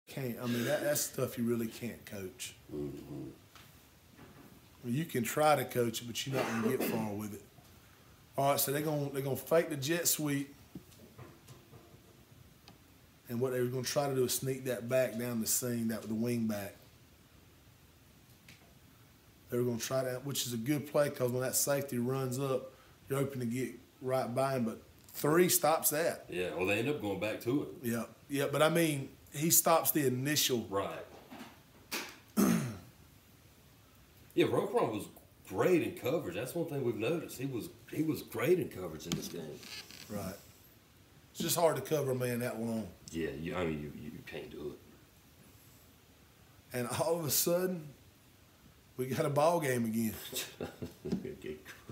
can't. I mean, that's stuff you really can't coach. Mm-hmm. You can try to coach it, but you're not gonna get far with it. All right, so they're gonna fake the jet sweep, and what they were gonna try to do is sneak that back down the seam, that with the wing back. They were gonna try that, which is a good play because when that safety runs up, you're open to get right by him. But 3 stops that. Yeah, well, they end up going back to it. Yeah, but I mean, he stops the initial. Right. Yeah, Roquan was great in coverage. That's one thing we've noticed. He was great in coverage in this game. Right. It's just hard to cover a man that long. Yeah, you can't do it. And all of a sudden, we got a ball game again.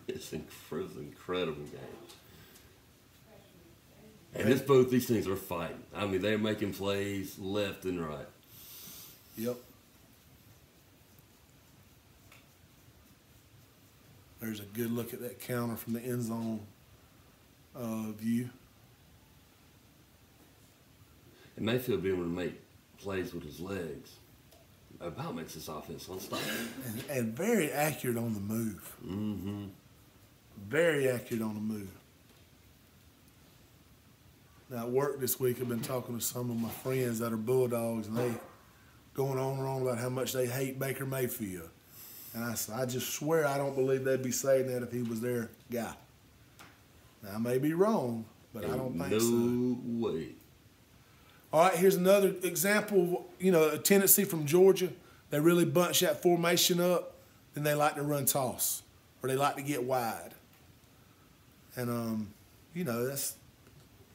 It's an incredible game. And it's both these things are fighting. I mean, they're making plays left and right. Yep. There's a good look at that counter from the end zone view. And Mayfield being able to make plays with his legs about makes this offense unstoppable. And very accurate on the move. Mm-hmm. Very accurate on the move. Now, at work this week, I've been talking to some of my friends that are Bulldogs, and they going on and on about how much they hate Baker Mayfield. And I said, I just swear I don't believe they'd be saying that if he was their guy. Now, I may be wrong, but I don't think so. No way. All right, here's another example of, a tendency from Georgia. They really bunch that formation up, then they like to run toss, or they like to get wide. And, that's,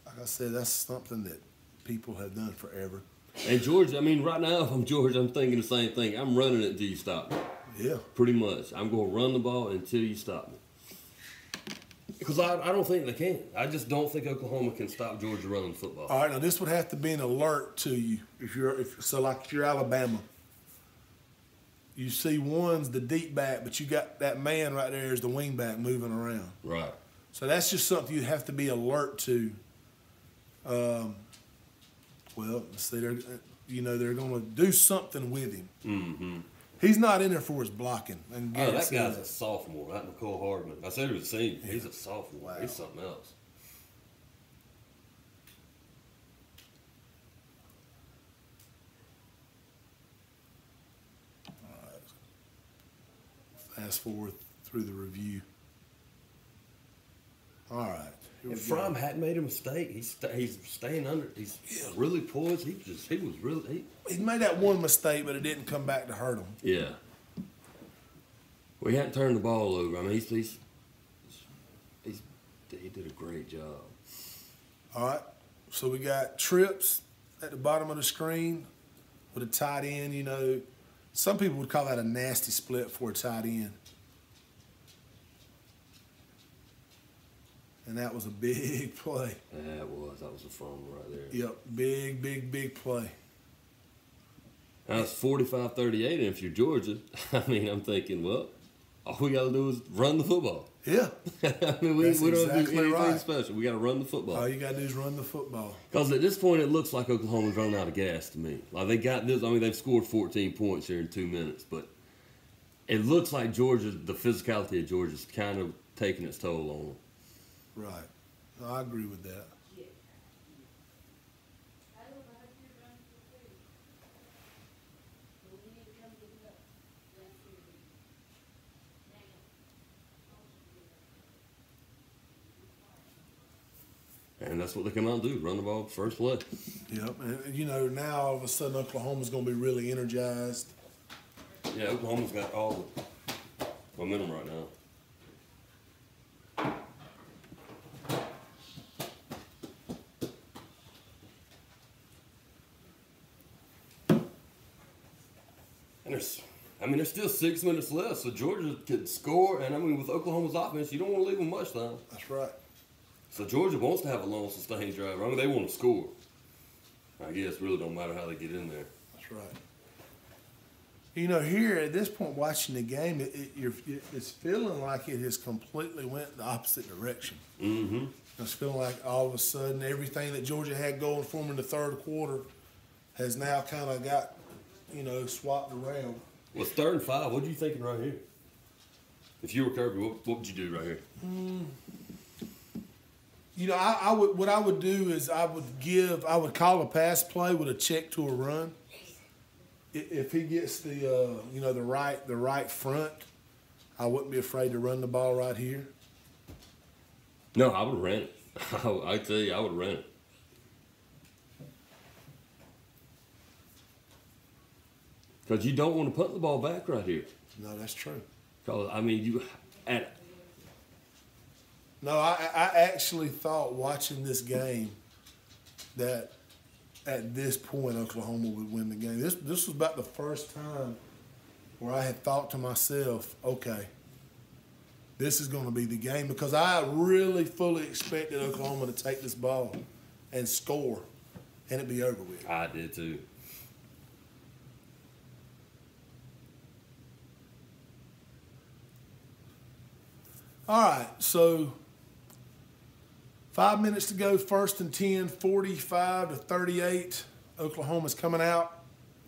like I said, that's something that people have done forever. And Georgia, I mean, right now, if I'm Georgia, I'm thinking the same thing. I'm running it until you stop me. Yeah. Pretty much. I'm going to run the ball until you stop me. Because I don't think they can. I just don't think Oklahoma can stop Georgia running football. All right, now this would have to be an alert to you. If you're Alabama, you see one's the deep back, but you got that man right there is the wing back moving around. Right. So that's just something you have to be alert to. See, they're going to do something with him. Mm-hmm. He's not in there for his blocking. That guy's a sophomore, not Nicole Hardman. I said he was a senior. Yeah. He's a sophomore. Wow. He's something else. All right. Fast forward through the review. All right. And Fromm hadn't made a mistake. He's staying under. He's really poised. He made that one mistake, but it didn't come back to hurt him. Yeah. We hadn't turned the ball over. I mean, he did a great job. All right. So we got trips at the bottom of the screen with a tight end. Some people would call that a nasty split for a tight end. And that was a big play. That was a fun one right there. Yep, big play. Now it's 45-38, and if you're Georgia, I mean, I'm thinking, well, all we got to do is run the football. Yeah. I mean, we don't do anything special. We got to run the football. All you got to do is run the football. Because at this point, it looks like Oklahoma's run out of gas to me. Like they got this. I mean, they've scored 14 points here in 2 minutes, but it looks like the physicality of Georgia's kind of taking its toll on them. Right. No, I agree with that. And that's what they come out and do, run the ball first play. Yep. And, now all of a sudden Oklahoma's going to be really energized. Yeah, Oklahoma's got all the momentum right now. There's still 6 minutes left, so Georgia could score. And, with Oklahoma's offense, you don't want to leave them much time. That's right. So Georgia wants to have a long, sustained drive. They want to score. I guess it really don't matter how they get in there. That's right. Here at this point, watching the game, it's feeling like it has completely went the opposite direction. Mm-hmm. It's feeling like all of a sudden everything that Georgia had going for them in the third quarter has now kind of got, swapped around. Well, it's 3rd and 5. What are you thinking right here? If you were Kirby, what would you do right here? What I would do is I would call a pass play with a check to a run. If he gets the right front, I wouldn't be afraid to run the ball right here. No, I would run it. I tell you, I would run it. Because you don't want to put the ball back right here. No, that's true. Because No, I actually thought watching this game that at this point Oklahoma would win the game. This was about the first time where I had thought to myself, okay, this is going to be the game, because I really fully expected Oklahoma to take this ball and score and it be over with. I did too. All right, so 5 minutes to go, 1st and 10, 45-38. Oklahoma's coming out.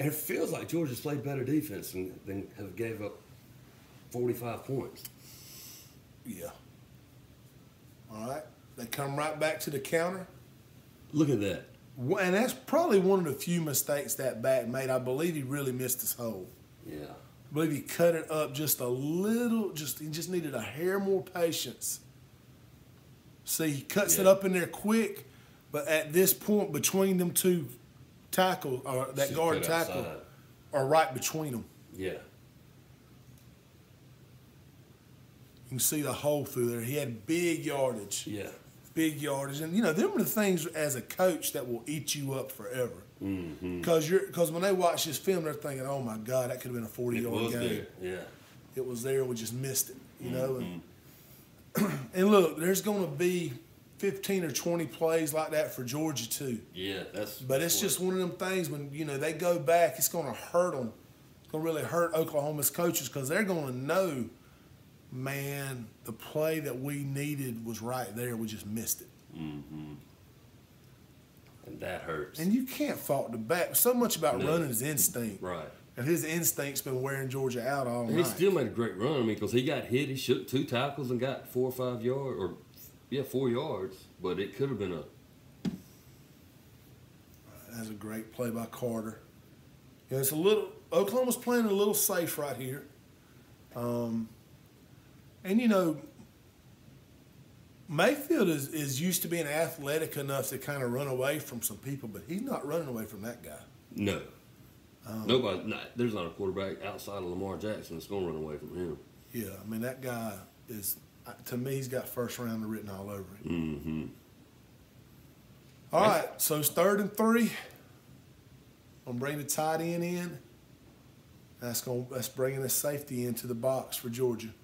And it feels like Georgia's played better defense than have gave up 45 points. Yeah. All right. They come right back to the counter. Look at that. And that's probably one of the few mistakes that back made. I believe he really missed his hole. Yeah. I believe he cut it up just a little. He just needed a hair more patience. See, he cuts it up in there quick, but at this point between them two tackle, or that Should guard put tackle, outside. are right between them. Yeah. You can see the hole through there. He had big yardage. Yeah. Big yardage. And, them are the things as a coach that will eat you up forever. Because when they watch this film, they're thinking, oh, my God, that could have been a 40-yard game. There. Yeah. It was there. We just missed it, know. And look, there's going to be 15 or 20 plays like that for Georgia too. Yeah, But it's just one of them things when, they go back, it's going to hurt them. It's going to really hurt Oklahoma's coaches, because they're going to know, man, the play that we needed was right there. We just missed it. Mm-hmm. And that hurts. And you can't fault the back. So much about running is instinct. Right. And his instinct's been wearing Georgia out all night. He still made a great run. I mean, because he got hit, he shook 2 tackles and got 4 or 5 yards, 4 yards. But it could have been a. That's a great play by Carter. It's Oklahoma's playing a little safe right here. And Mayfield is used to being athletic enough to kind of run away from some people, but he's not running away from that guy. No. There's not a quarterback outside of Lamar Jackson that's going to run away from him. Yeah, I mean, that guy is, to me, he's got first rounder written all over him. Mm-hmm. All right, so it's 3rd and 3. I'm going to bring the tight end in. That's bringing the safety into the box for Georgia.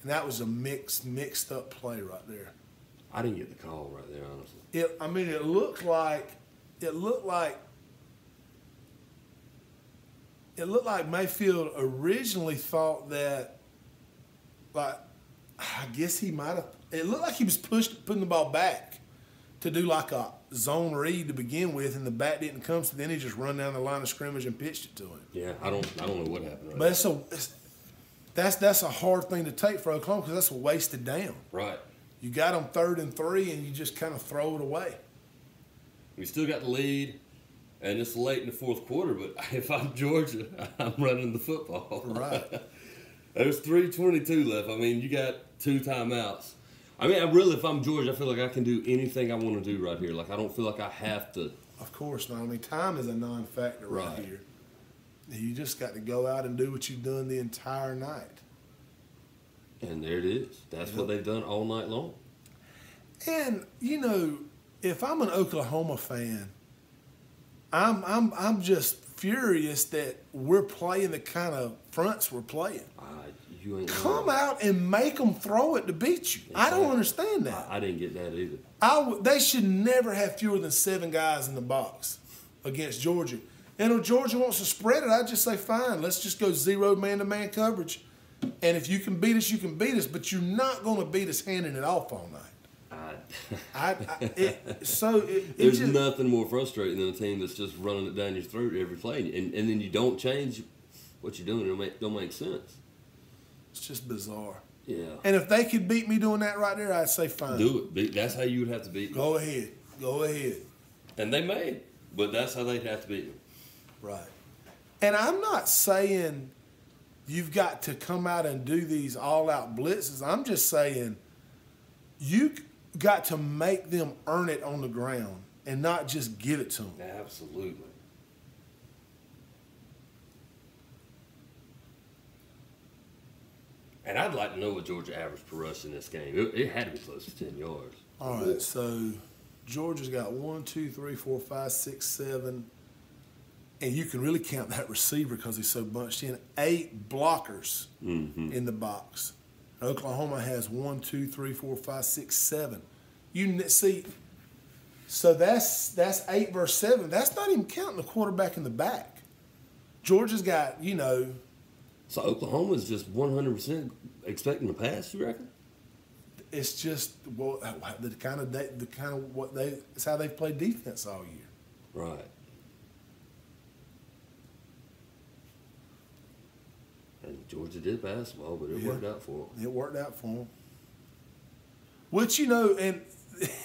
And that was a mixed up play right there. I didn't get the call right there, honestly. It looked like Mayfield originally thought that, I guess he might have. It looked like he was putting the ball back to do like a zone read to begin with, and the back didn't come. So then he just run down the line of scrimmage and pitched it to him. Yeah, I don't know what happened. But that's a hard thing to take for Oklahoma, because that's a wasted down. Right. You got them 3rd and 3, and you just kind of throw it away. We still got the lead, and it's late in the 4th quarter. But if I'm Georgia, I'm running the football. Right. There's 3:22 left. I mean, you got 2 timeouts. I mean, if I'm Georgia, I feel like I can do anything I want to do right here. Like, I don't feel like I have to. Of course not. I mean, time is a non-factor right here. You just got to go out and do what you've done the entire night. And there it is. That's what they've done all night long. And, if I'm an Oklahoma fan, I'm just furious that we're playing the kind of fronts we're playing. Come out and make them throw it to beat you. Exactly. I don't understand that. I didn't get that either. They should never have fewer than 7 guys in the box against Georgia. And if Georgia wants to spread it, I'd just say, fine, let's just go 0 man-to-man coverage. And if you can beat us, you can beat us. But you're not going to beat us handing it off all night. There's nothing more frustrating than a team that's just running it down your throat every play, and then you don't change what you're doing. It don't make sense. It's just bizarre. Yeah. And if they could beat me doing that right there, I'd say fine. Do it. That's how you would have to beat me. Go ahead. Go ahead. And they may, but that's how they'd have to beat me. Right. And I'm not saying you've got to come out and do these all-out blitzes. I'm just saying you got to make them earn it on the ground and not just give it to them. Absolutely. And I'd like to know what Georgia averaged per rush in this game. It had to be close to 10 yards. All right, so Georgia's got 1, 2, 3, 4, 5, 6, 7. And you can really count that receiver because he's so bunched in. 8 blockers in the box. Oklahoma has 1, 2, 3, 4, 5, 6, 7. You see, so that's 8 versus 7. That's not even counting the quarterback in the back. Georgia's got, So Oklahoma's just 100% expecting to pass, you reckon? It's just it's how they've played defense all year. Right. And Georgia did basketball, but it worked out for them. It worked out for them. Which, and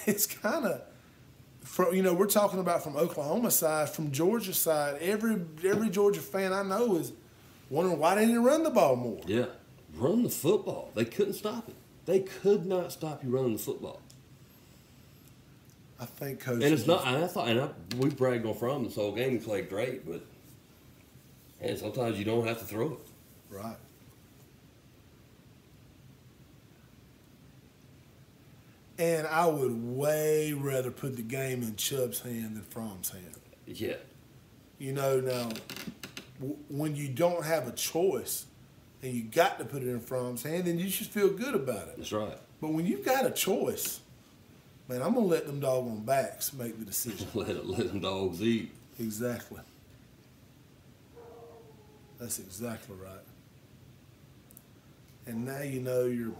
it's kind of, we're talking about from Oklahoma side, from Georgia side, every Georgia fan I know is wondering why they didn't run the ball more. Yeah. Run the football. They couldn't stop it. They could not stop you running the football. I think Coach. And it's not. And we bragged on Fromm this whole game. He played great, but sometimes you don't have to throw it. Right. And I would way rather put the game in Chubb's hand than Fromm's hand. Yeah. Now, when you don't have a choice and you got to put it in Fromm's hand, then you should feel good about it. That's right. But when you've got a choice, man, I'm going to let them doggone backs make the decision. let them dogs eat. Exactly. That's exactly right. And now you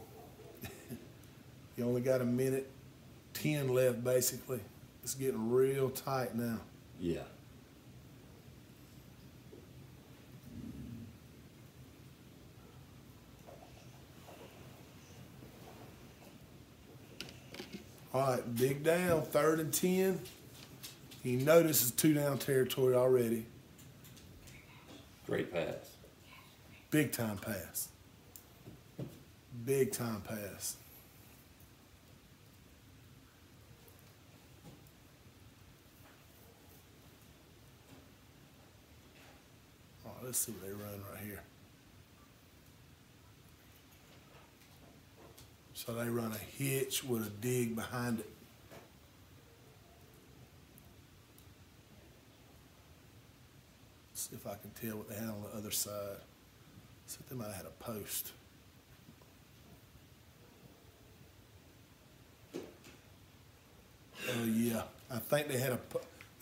only got 1:10 left, basically. It's getting real tight now. Yeah. All right, big down, 3rd and 10. You know this is 2-down territory already. Great pass. Big time pass. Big time pass. Oh, let's see what they run right here. So they run a hitch with a dig behind it. See if I can tell what they had on the other side. See if they might have had a post. Oh, yeah. I think they had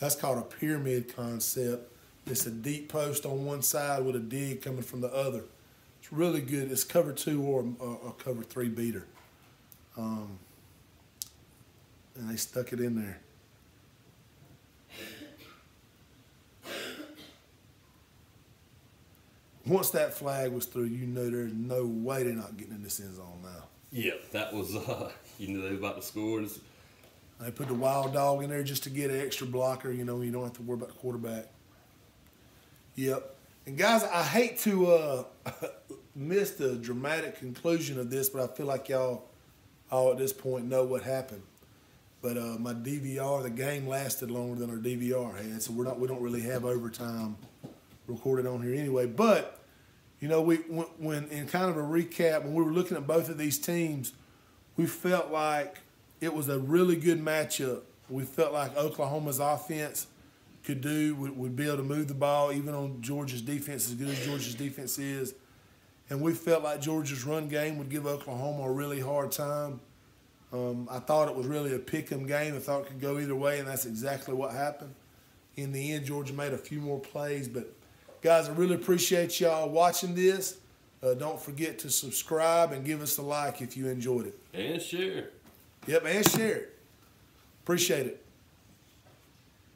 that's called a pyramid concept. It's a deep post on one side with a dig coming from the other. It's really good. It's cover 2 or a cover 3 beater. And they stuck it in there. Once that flag was through, there's no way they're not getting in this end zone now. Yeah, that was, they were about to score. They put the wild dog in there just to get an extra blocker, you don't have to worry about the quarterback. Yep. And guys, I hate to miss the dramatic conclusion of this, but I feel like y'all all at this point know what happened. But my DVR, the game lasted longer than our DVR had, so we don't really have overtime recorded on here anyway. But when in kind of a recap, when we were looking at both of these teams, we felt like it was a really good matchup. We felt like Oklahoma's offense would be able to move the ball even on Georgia's defense, as good as Georgia's defense is. And we felt like Georgia's run game would give Oklahoma a really hard time. I thought it was really a pick-em game. I thought it could go either way, and that's exactly what happened. In the end, Georgia made a few more plays. But, guys, I really appreciate y'all watching this. Don't forget to subscribe and give us a like if you enjoyed it. And share. Yep, and share it. Appreciate it.